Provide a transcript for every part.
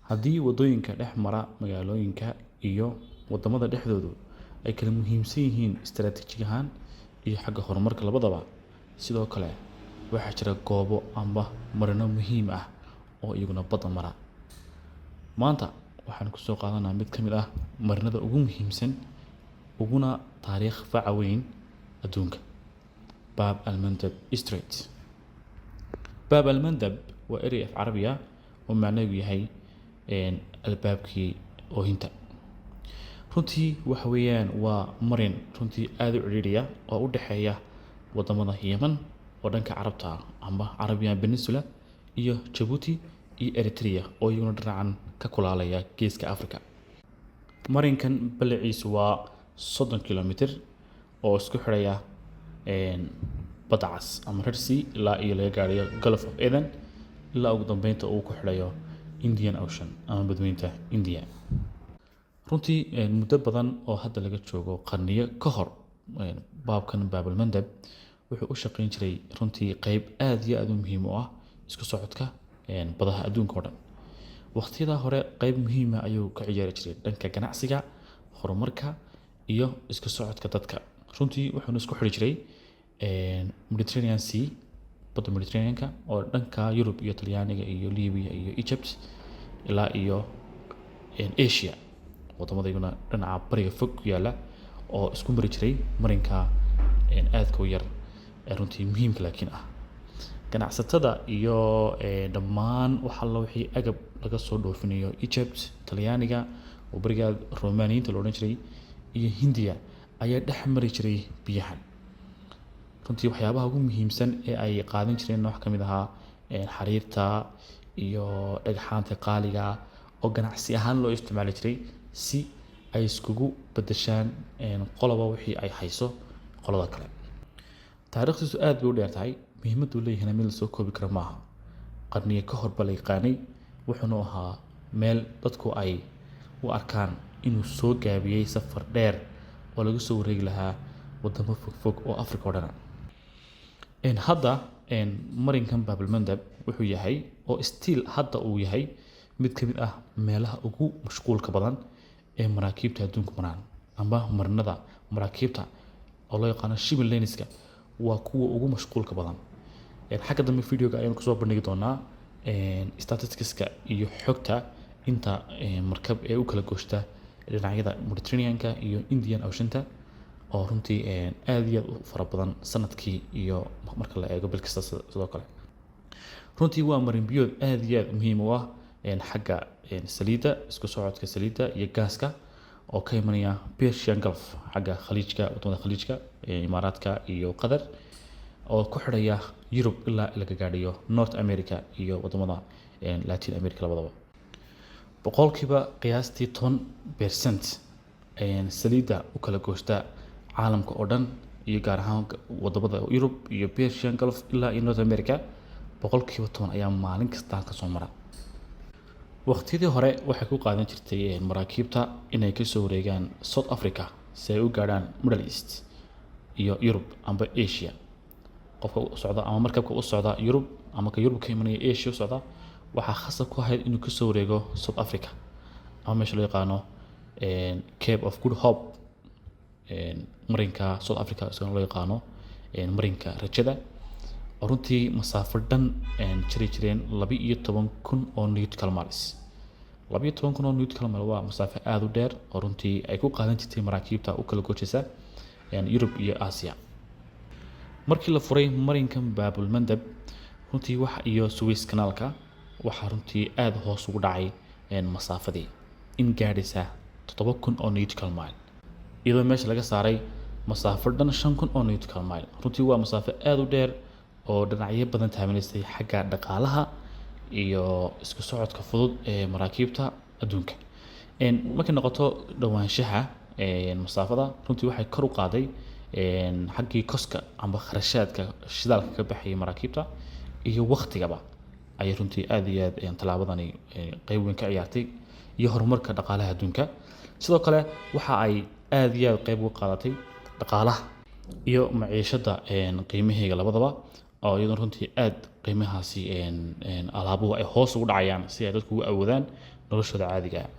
haddii waddooyinka dhex mara magaalooyinka iyo waddamada dhexdoodu ay kala muhiimsan yihiin istaraatiijig ahaan iyo xagga horumarka labadaba. Sidoo kale waxaa jira goobo amba marino muhiim ah oo iyaguna badda mara. Maanta waxaan ku soo qaadanaa mid ka mid ah marinada ugu muhiimsan uguna taariikh faca weyn adduunka, Bab al-Mandab Strait. Bab al-Mandab waa eray af Carabi ah oo macnaheedu yahay albaabkii oohinta. Runtii waxa weeyaan waa marin runtii aad u ciriiriya oo u dhexeeya wadamada Yemen oo dhanka Carabta amba Arabian Peninsula iyo Djibouti iyo Eritrea oo iyaguna dhinacan ka kulaalaya geeska Afrika. Marinkan balaciisu waa 30 kilomitir oo isku xidhaya badda cas ama Red Sea ilaa iyo laga gaarayo Gulf of Aden ilaa ugu dambeynta uu ku xidhayo Indian Ocean ama badweynta India. runtii muddo badan oo hadda laga joogo qarniyo ka hor baabkan Bab al-Mandab wuxuu u shaqeyn jiray runtii qayb aad iyo aad u muhiim u ah isku socodka badaha adduunka oo dhan. Waqtiyada hore qayb muhiim ah ayuu ka ciyaari jiray dhanka ganacsiga, horumarka iyo isku socodka dadka. Runtii wuxuu isku xiri jiray Mediterranean Sea, badda Mediterranean-ka oo dhanka Europe iyo Talyaaniga iyo Libya iyo Egypt ilaa iyo Asia waddamadayna dhinaca bariga fog ku yaala oo isku mari jiray marinka aadka u yar runtii muhiimka laakiin ah. Ganacsatada iyo dhammaan waxa la wixii agab laga soo dhoofinayo Egypt, Talyaaniga oo bariga Romaaniyiinta loo odhan jiray iyo Hindiya ayaa dhex mari jiray biyahan. runtii waxyaabaha ugu muhiimsan ee ay qaadan jireen wax ka mid ahaa xariirta iyo dhagxaanta qaaliga oo ganacsi ahaan loo isticmaali jiray si ay iskugu bedeshaan qoloba wixii ay hayso qolada kale. taariikhdiisu aad bay u dheer tahay, muhiimaddu leeyahay mid la soo koobi karo maaha. qarniyo ka hor baa la yaqaanay, wuxuuna ahaa meel dadku ay u arkaan inuu soo gaabiyey safar dheer oo laga soo wareegi lahaa wadamo fogfog oo Afrika oo dhan. hadda marinkan Bab al-Mandab wuxuu yahay oo still hadda uu yahay mid ka mid ah meelaha ugu mashquulka badan ee maraakiibta adduunka maraan amba marinada maraakiibta oo loo yaqaan shipping lanes-ka waa kuwa ugu mashquulka badan. xagga dambe video-ga ayaan ku soo bandhigi doonaa statistics-ka iyo xogta inta markab ee u kala gooshta dhinacyada Mediterranean-ka iyo Indian Ocean-ta oo runtii aad iyo aad u fara badan sanadkii iyo marka la eego bil kasta sidoo kale. runtii waa marin biyood aad iyo aad muhiim u ah xagga saliidda, isku socodka saliidda iyo gaaska oo ka imanaya Persian Gulf xagga khaliijka, wadamada khaliijka, Imaaraadka iyo Qatar oo ku xidhaya Europe ilaa laga gaadhayo North America iyo wadamada Latin America labadaba. boqolkiiba qiyaastii 10% saliidda u kala gooshta caalamka oo dhan iyo gaar ahaan wadamada Europe iyo Persian Gulf ilaa iyo North America boqolkiiba 10 ayaa maalin kasta ka soo mara. waqtiyadii hore waxay ku qaadan jirtay maraakiibta inay ka soo wareegaan South Africa si ay u gaadhaan Middle East iyo Europe amba Asia. qofka u socda ama markabka u socda Europe ama ka Europe ka imanaya Asia u socda waxaa khasab ku ahayd inuu ka soo wareego South Africa ama meesha loo yaqaano Cape of Good Hope. marinka South Africa isagoo loo yaqaano marinka rajada oo runtii masaafo dhan jireen 12,000 oo nautical miles. 12,000 oo nautical miles waa masaafo aad u dheer oo runtii ay ku qaadan jirtay maraakiibta u kala gooshaysa Europe iyo Asia. markii la furay marinkan Bab al-Mandab runtii waxa iyo Suez Canal-ka waxa runtii aad hoos ugu dhacay masaafadii in gaadhaysa 7,000 oo nautical mile iyadoo meesha laga saaray masaafo dhan 5,000 oo nautical mile. runtii waa masaafo aad u dheer oo dhinacyo badan taaminaysay xagga dhaqaalaha iyo isku socodka fudud ee maraakiibta adduunka. markay noqoto dhawaanshaha masaafada runtii waxay kor u qaaday xaggii koska amba kharashaadka shidaalka ka baxay maraakiibta iyo waqtigaba ay runtii aad iyo aad talaabadani qayb weyn ka ciyaartay iyo horumarka dhaqaalaha adduunka. sidoo kale waxa ay aad iyo aad qayb uga qaadatay dhaqaalaha iyo maciishada qiimaheega labadaba oo iyadoo runtii aad qiimahaasi alaabuhu ay hoos ugu dhacayaan si ay dadku ugu awoodaan noloshooda caadiga ah.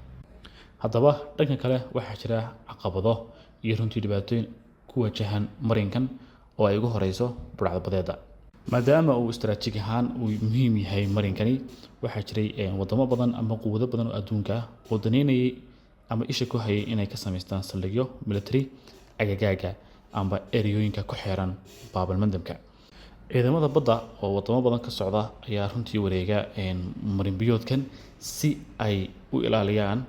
haddaba dhanka kale waxaa jira caqabado iyo runtii dhibaatooyin ku wajahan marinkan oo ay ugu horeyso burcadbadeeda. maadaama uu istaraatiijig ahaan uu muhiim yahay marinkani, waxaa jiray wadamo badan ama quwado badan oo adduunka ah oo daneynayay ama isha ku hayay inay ka samaystaan saldhigyo military agagaaga amba ereyooyinka ku xeeran baabalmandabka. ciidamada badda oo wadamo badan ka socda ayaa runtii wareega marinbiyoodkan si ay u ilaaliyaan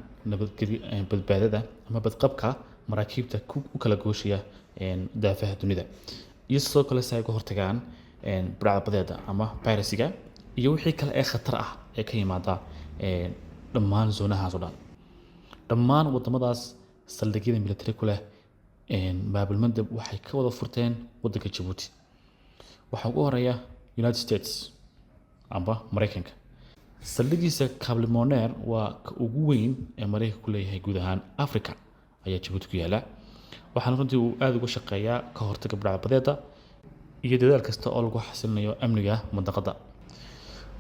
badbaadada ama badqabka maraakiibta u kala gooshaya daafaha dunida, iyo sidoo kale si ay uga hortagaan burcadbadeeda ama piracy-ga iyo wixii kale ee khatar ah ee ka yimaada dhammaan zoonahaas oo dhan. dhammaan wadamadaas saldhigyada military ku leh baabalmandab waxay ka wada furteen wadanka Djibouti. waxaa ugu horeeya United States amba Mareykanka. saldhigiisa Cable Monere waa ka ugu weyn ee Mareykanka ku leeyahay guud ahaan Africa ayaa Djibouti ku yaala. waxaana runtii uu aad uga shaqeeyaa ka hortagga burcadbadeeda iyo dadaal kasta oo lagu xasilinayo amniga mandaqada.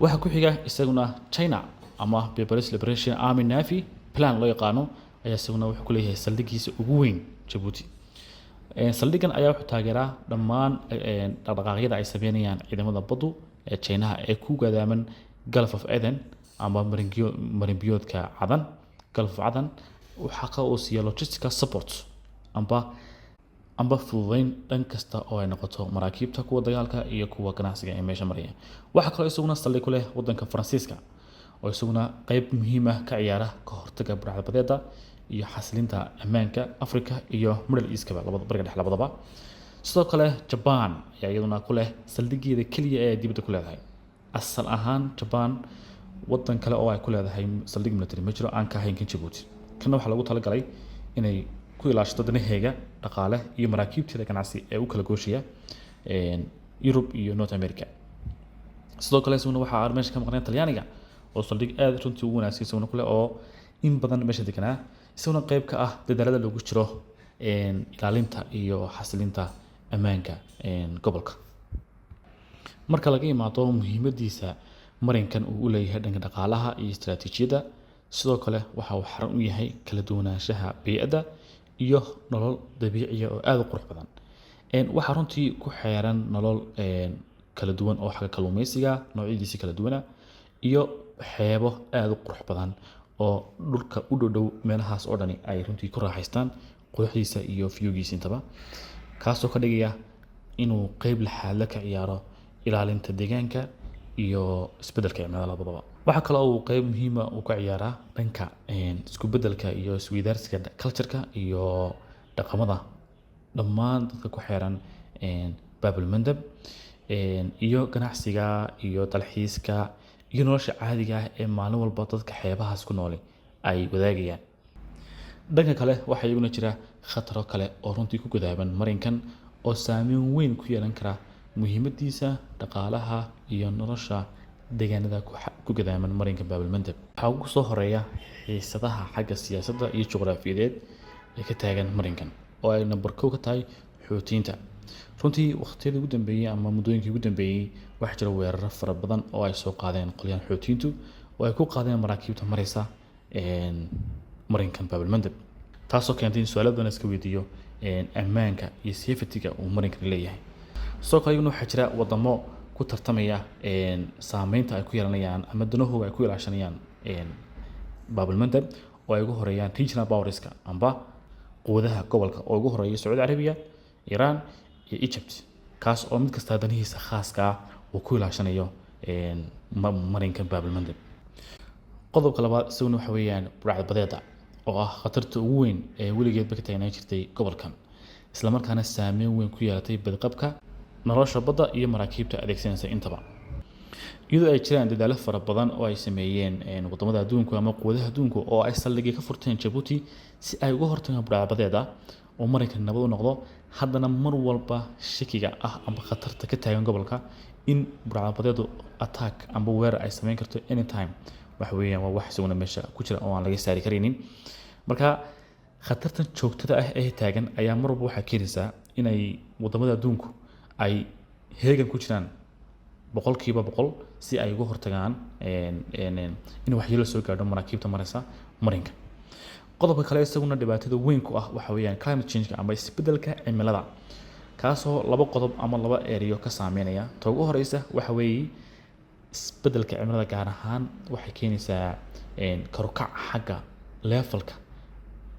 waxaa ku xiga isaguna China ama People's Liberation Army Navy plan loo yaqaano ayaa isaguna wuxuu ku leeyahay saldhigiisa ugu weyn Djibouti. saldhigan ayaa wuxuu taageeraa dhammaan dhaqdhaqaaqyada ay sameynayaan ciidamada baddu ee China ee ku gadaaman Gulf of Aden ama marinbiyoodka Cadan. Gulf of Aden waxaa ka siiya logistical support amba fududeyn dhan kasta oo ay noqoto maraakiibta kuwa dagaalka iyo kuwa ganacsiga ee meesha maraya. waxaa kaloo isaguna saldhig ku leh wadanka Faransiiska oo isaguna qayb muhiim ah ka ciyaara ka hortagga burcadbadeeda iyo xasilinta ammaanka Afrika iyo Middle East-ka bariga dhexe labadaba. sidoo kale Japan ayaa iyaduna ku leh saldhigeeda kaliya ee dibadda ku leedahay. asal ahaan Japan wadan kale oo ay ku leedahay saldhig military ma jiro aan ka ahayn Djibouti. kana waxaa lagu talagalay inay ku ilaashato danaheega dhaqaale iyo maraakiibteeda ganacsi ee u kala gooshaya Europe iyo North America. sidoo kale isaguna waxaa meesha ka maqnaan Talyaaniga oo saldhig aad runtii ugu wanaagsan isaguna kule oo in badan meesha deganaa, isaguna qayb ka ah dadaalada lagu jiro ilaalinta iyo xasilinta ammaanka gobolka. marka laga yimaado muhiimadiisa marinkan uu u leeyahay dhanka dhaqaalaha iyo istaraatiijiyadda, sidoo kale waxa uu xarun u yahay kala duwanaanshaha bey'adda iyo nolol dabiiciya oo aad u qurux badan. waxaa runtii ku xeeran nolol kala duwan oo xagga kalluumeysiga noocyadiisa kala duwana iyo xeebo aad u qurux badan oo dhulka u dhow meelahaas oo dhani ay runtii ku raaxaystaan quruxdiisa iyo viewgiisa intaba, kaasoo ka dhigaya inuu qayb laxaad ka ciyaaro ilaalinta deegaanka iyo isbedelka cimilada labadaba. waxaa kale oo uu qayb muhiim ah uu ka ciyaaraa dhanka isku bedelka iyo isweydaarsiga culture-ka iyo dhaqamada dhammaan dadka ku xeeran baabalmandab iyo ganacsiga iyo dalxiiska iyo nolosha caadiga ah ee maalin walba dadka xeebahaas ku nool ay wadaagayaan. dhanka kale waxaa iyaguna jira khataro kale oo runtii ku gadaaban marinkan oo saameyn weyn ku yeelan kara muhiimadiisa dhaqaalaha iyo nolosha deegaanada ku gadaaman marinka baabalmandab. waxaa ugu soo horeeya xiisadaha xagga siyaasadda iyo juqraafiyadeed ee ka taagan marinkan oo ay number 1 ka tahay Xuutiyiinta. runtii waqtiyadii ugu dambeeyay ama muddooyinkii ugu dambeeyay waxaa jira weeraro fara badan oo ay soo qaadeen qolyahan Xuutiyiintu oo ay ku qaadeen maraakiibta maraysa marinkan baabalmandab, taasoo keentay in su'aalo badan iska weydiiyo ammaanka iyo safety-ga uu marinkan leeyahay. sidoo kale waxaa jira wadamo ku tartamaya saameynta ay ku yeelanayaan ama danahooda ay ku ilaashanayaan baabalmandab oo ay ugu horeeyaan regional powerska amba quwadaha gobolka oo ugu horeeya Sacuudi Carabiya, Iran iyo Egypt, kaas oo mid kasta danihiisa khaaska ah uu ku ilaashanayo marinkan baabalmandab. qodobka labaad isaguna waxa weeyaan burcadbadeeda oo ah khatarta ugu weyn ee weligeedba ka taagnaan jirtay gobolkan, isla markaana saameyn weyn ku yeelatay badqabka nolosha badda iyo maraakiibta adeegsanaysa intaba. iyadoo ay jiraan dadaalo fara badan oo ay sameeyeen wadamada adduunka ama quwadaha adduunka oo ay saldhigyo ka furteen Djibouti si ay uga hortagaan burcadbadeeda oo marinkan nabad u noqdo, haddana mar walba shakiga ah ama khatarta ka taagan gobolka in burcadbadeedu attack amba weerar ay sameyn karto anytime waxa weeyaan waa wax isaguna meesha ku jira oo aan laga saari karaynin. marka khatartan joogtada ah ee taagan ayaa mar walba waxaa keenaysaa inay wadamada adduunku ay heegan ku jiraan boqolkiiba boqol si ay uga hortagaan in waxyeello soo gaadho maraakiibta maraysa marinka. qodobka kale isaguna dhibaatada weyn ku ah waxa weeyaan climate change ama isbeddelka cimilada, kaasoo laba qodob ama laba ereyo ka saameynaya. Ta ugu horeysa waxa weeye isbeddelka cimilada gaar ahaan waxay keenaysaa kor u kac xagga levelka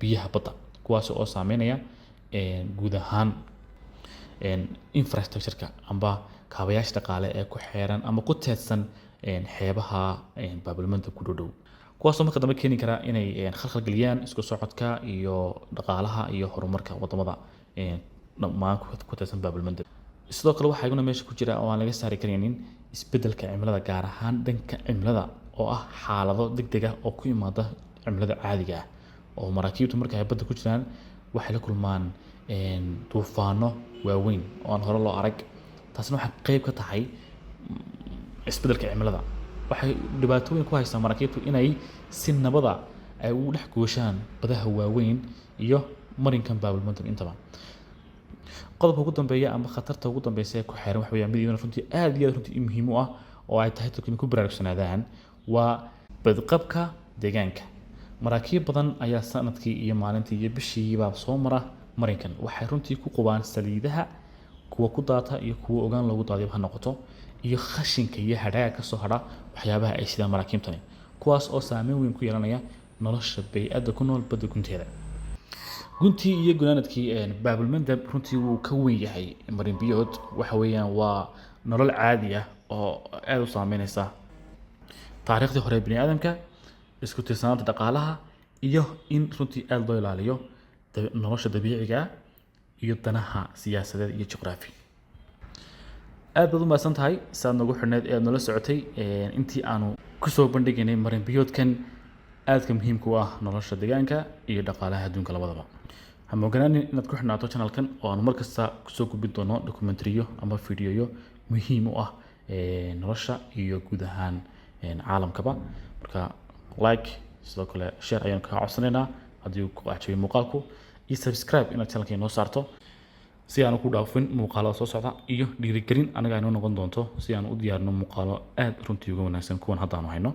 biyaha badda, kuwaas oo saameynaya guud ahaan infrastructure-ka amba kaabayaasha dhaqaale ee ku xeeran ama ku teedsan xeebaha baabilmandab ku dhow, kuwaasoo marka dambe keeni kara inay khalkhal geliyaan isku socodka iyo dhaqaalaha iyo horumarka wadamada dhammaan ku teedsan baabilmandab. sidoo kale waxaa iguna meesha ku jira oo aan laga saari karaynin isbeddelka cimilada gaar ahaan dhanka cimilada oo ah xaalado degdeg ah oo ku yimaada cimilada caadiga ah, oo maraakiibtu marka ay badda ku jiraan waxay la kulmaan duufaano waaweyn oo aan hore loo arag. taasina waxay qayb ka tahay isbeddelka cimilada. waxay dhibaato weyn ku haysaa maraakiibtu inay si nabada ay ugu dhex gooshaan badaha waaweyn iyo marinkan baabilmandab intaba. qodobka ugu dambeeya ama khatarta ugu dambeysa ee ku xeeran waxa weeyaan mid iyaduna runtii aad iyo aad runtii muhiim u ah oo ay tahay dadku inay ku baraarugsanaadaan waa badqabka deegaanka. maraakiib badan ayaa sanadkii iyo maalintii iyo bishiiba soo mara marinkan, waxay runtii ku qubaan saliidaha kuwa ku daata iyo kuwa ogaan loogu daadiyo ha noqoto, iyo khashinka iyo hadhaaga ka soo hadha waxyaabaha ay sidaan maraakiibtani, kuwaas oo saameyn weyn ku yeelanaya nolosha bey'adda ku nool badda gunteeda. guntii iyo gunaanadkii baabilmandab runtii wuu ka weyn yahay marin biyood. waxa weeyaan waa nolol caadi ah oo aad u saameynaysa taariikhdii hore ee bini aadamka, isku tiirsanaanta dhaqaalaha, iyo in runtii aad loo ilaaliyo nolosha dabiiciga ah iyo danaha siyaasadeed iyo juqraafi. aad baad u mahadsan tahay saad nagu xidhneed ee aad nala socotay intii aanu kusoo bandhigaynay marin biyoodkan aadka muhiimka u ah nolosha deegaanka iyo dhaqaalaha adduunka labadaba. ha mooganaanin inaad ku xidhnaato channelkan oo aanu markasta kusoo gudbin doono dokumentariyo ama fiidiyoyo muhiim u ah nolosha iyo guud ahaan caalamkaba. marka like sidoo kale share ayaan kaa codsanaynaa haddii uu ku cajabay muuqaalku, iyo subscribe inaad channelka inoo saarto si aanu ku dhaafin muuqaalada soo socda, iyo dhiirigelin anaga inoo noqon doonto si aan u diyaarino muuqaalo aad runtii uga wanaagsan kuwan hadda aanu hayno.